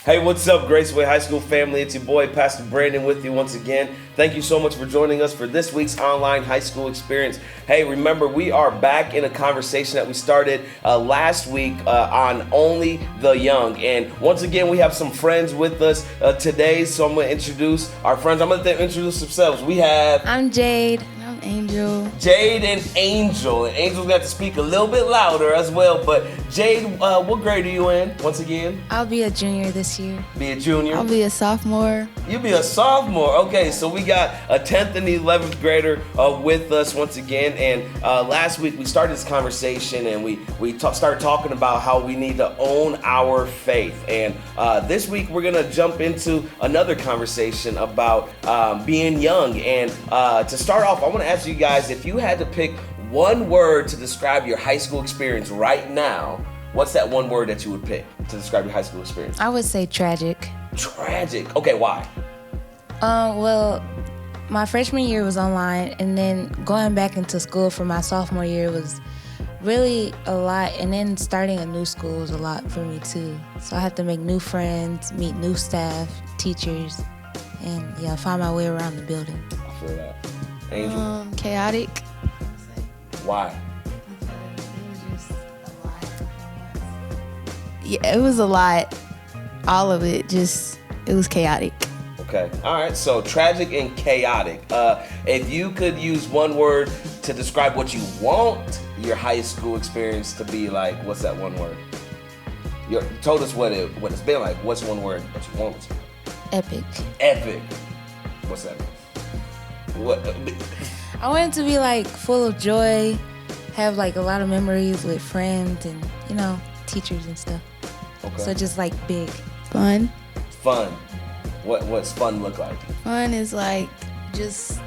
Hey, what's up, Graceway High School family? It's your boy, Pastor Brandon, with you once again. Thank you so much for joining us for this week's online high school experience. Hey, remember, we are back in a conversation that we started last week on Only the Young. And once again, we have some friends with us today, so I'm going to introduce our friends. I'm going to let them introduce themselves. We have... I'm Jade. I'm Angel. Jade and Angel. And Angel's got to speak a little bit louder as well. But Jade, what grade are you in, once again? I'll be a junior this year. Be a junior? I'll be a sophomore. You'll be a sophomore. Okay, so we got a 10th and 11th grader with us once again. And last week we started this conversation and we started talking about how we need to own our faith. And this week we're going to jump into another conversation about being young. And to start off, I want to ask you guys, if you had to pick one word to describe your high school experience right now, what's that one word that you would pick to describe your high school experience? I would say tragic. Tragic. Okay, why? Well, my freshman year was online, and then going back into school for my sophomore year was really a lot, and then starting a new school was a lot for me too. So I had to make new friends, meet new staff, teachers, and find my way around the building. I feel that. Angel? Chaotic. Why? Yeah, it was a lot. All of it, it was chaotic. Okay. All right. So tragic and chaotic. If you could use one word to describe what you want your high school experience to be like, what's that one word? You told us what it's been like. What's one word that you want it to be? Epic. Epic. What's that mean? What? I want it to be like full of joy, have like a lot of memories with friends and, teachers and stuff. Okay. So just like big. Fun. Fun. What's fun look like? Fun is like just,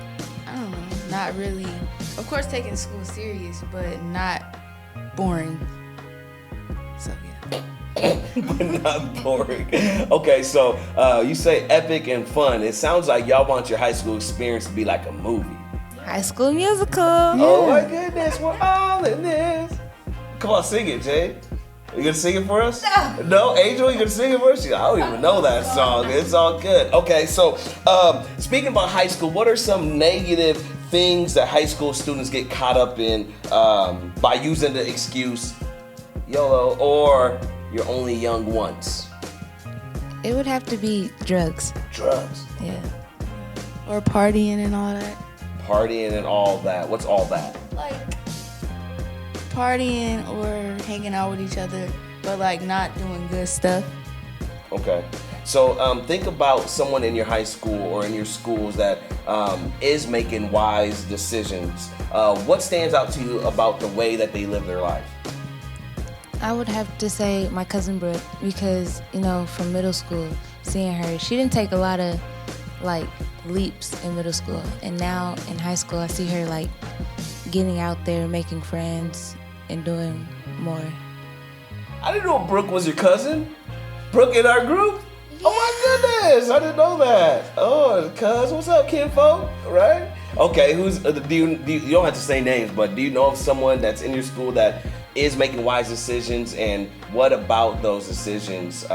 I don't know, not really, of course taking school serious, but not boring. So yeah. But not boring. Okay, so you say epic and fun. It sounds like y'all want your high school experience to be like a movie. High School Musical. Oh my goodness, we're all in this. Come on, sing it, Jay. You gonna sing it for us? No, Angel, you gonna sing it for us? I don't even know that song. It's all good. Okay, so speaking about high school, what are some negative things that high school students get caught up in by using the excuse YOLO or you're only young once? It would have to be drugs. Drugs. Yeah. Or partying and all that. Partying and all that. What's all that? Like partying or hanging out with each other, but like not doing good stuff. Okay. So think about someone in your high school or in your schools that is making wise decisions. What stands out to you about the way that they live their life? I would have to say my cousin Brooke, because, from middle school, seeing her, she didn't take a lot of, leaps in middle school. And now in high school, I see her, getting out there, making friends, and doing more. I didn't know Brooke was your cousin. Brooke in our group? Yeah. Oh my goodness, I didn't know that. Oh, cuz, what's up, kinfolk? Right? Okay, you don't have to say names, but do you know of someone that's in your school that is making wise decisions, and what about those decisions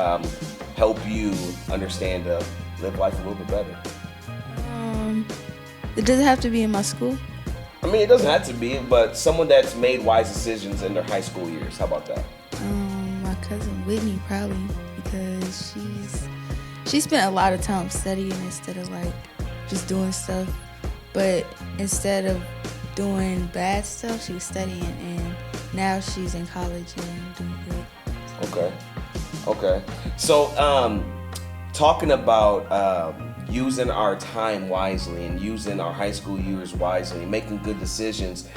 help you understand to live life a little bit better? Does it have to be in my school? I mean, it doesn't have to be, but someone that's made wise decisions in their high school years. How about that? My cousin Whitney, probably, because she spent a lot of time studying instead of just doing stuff. But instead of doing bad stuff, she was studying, and now she's in college and doing good. Okay. So, talking about using our time wisely and using our high school years wisely, making good decisions.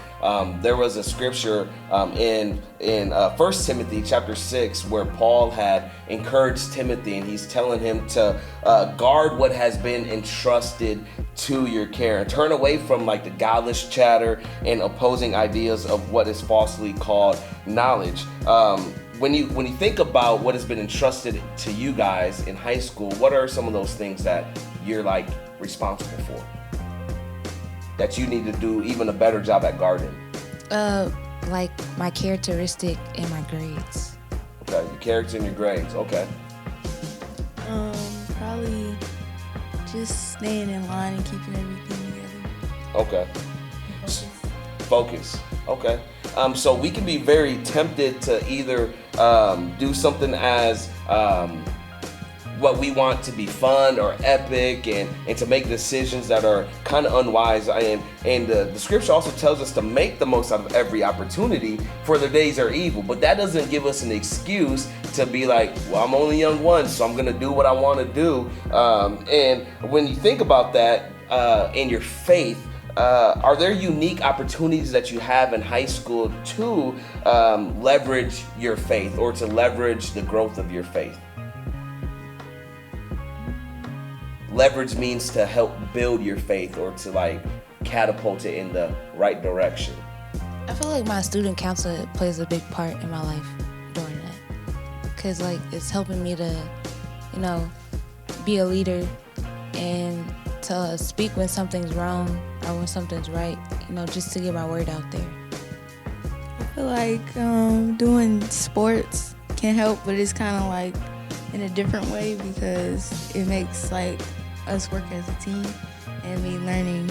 There was a scripture in 1 Timothy chapter 6 where Paul had encouraged Timothy, and he's telling him to guard what has been entrusted to your care and turn away from the godless chatter and opposing ideas of what is falsely called knowledge. When you think about what has been entrusted to you guys in high school, what are some of those things that you're responsible for, that you need to do even a better job at guarding? My characteristic and my grades. Okay, your character and your grades. Okay. just staying in line and keeping everything together. Okay. Focus. Okay. So we can be very tempted to either do something as what we want to be fun or epic, and to make decisions that are kind of unwise. And the scripture also tells us to make the most out of every opportunity, for the days are evil. But that doesn't give us an excuse to be like, well, I'm only young once, so I'm gonna do what I want to do. And when you think about that in your faith, are there unique opportunities that you have in high school to leverage your faith, or to leverage the growth of your faith? Leverage means to help build your faith, or to like catapult it in the right direction. I feel like my student council plays a big part in my life doing that, because like it's helping me to, you know, be a leader and to speak when something's wrong or when something's right, you know, just to get my word out there. I feel like doing sports can help, but it's kind of like in a different way, because it makes like us work as a team and me learning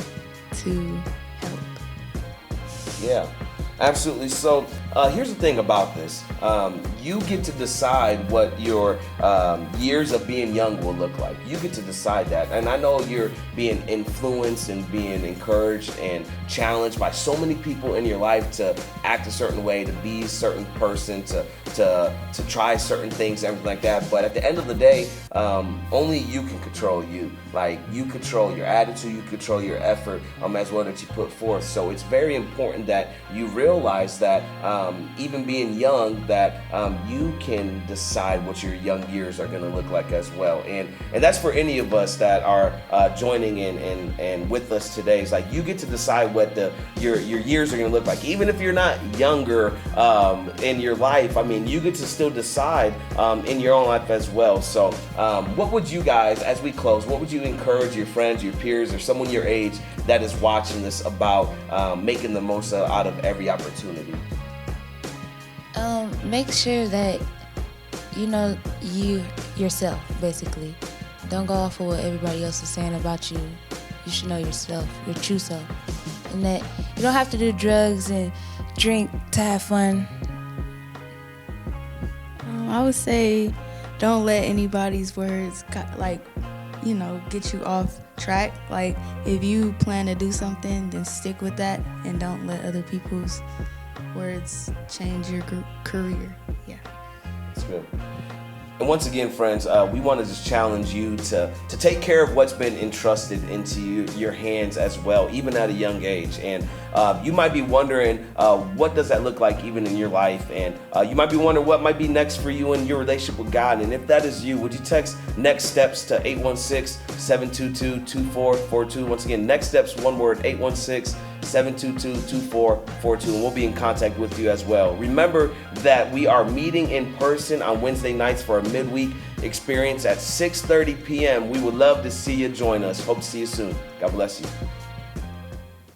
to help. Yeah, absolutely. So here's the thing about this. You get to decide what your years of being young will look like. You get to decide that. And I know you're being influenced and being encouraged and challenged by so many people in your life to act a certain way, to be a certain person, to try certain things, everything like that. But at the end of the day, only you can control you. Like, you control your attitude, you control your effort as well that you put forth. So it's very important that you realize that even being young, that you can decide what your young years are going to look like as well. And that's for any of us that are joining in and with us today. It's like you get to decide what your years are going to look like. Even if you're not younger in your life, I mean, you get to still decide in your own life as well. So what would you guys, as we close, what would you encourage your friends, your peers, or someone your age that is watching this about making the most out of every opportunity? Make sure that you know yourself, basically. Don't go off of what everybody else is saying about you. You should know yourself, your true self. And that you don't have to do drugs and drink to have fun. I would say don't let anybody's words get you off track. Like, if you plan to do something, then stick with that, and don't let other people's words change your career. Yeah. That's good. And once again, friends, we want to just challenge you to take care of what's been entrusted into your hands as well, even at a young age. And you might be wondering, what does that look like even in your life? And you might be wondering what might be next for you in your relationship with God. And if that is you, would you text Next Steps to 816-722-2442. Once again, Next Steps, one word, 816-722-2442, and we'll be in contact with you as well. Remember that we are meeting in person on Wednesday nights for a midweek experience at 6:30 p.m. We would love to see you join us. Hope to see you soon. God bless you.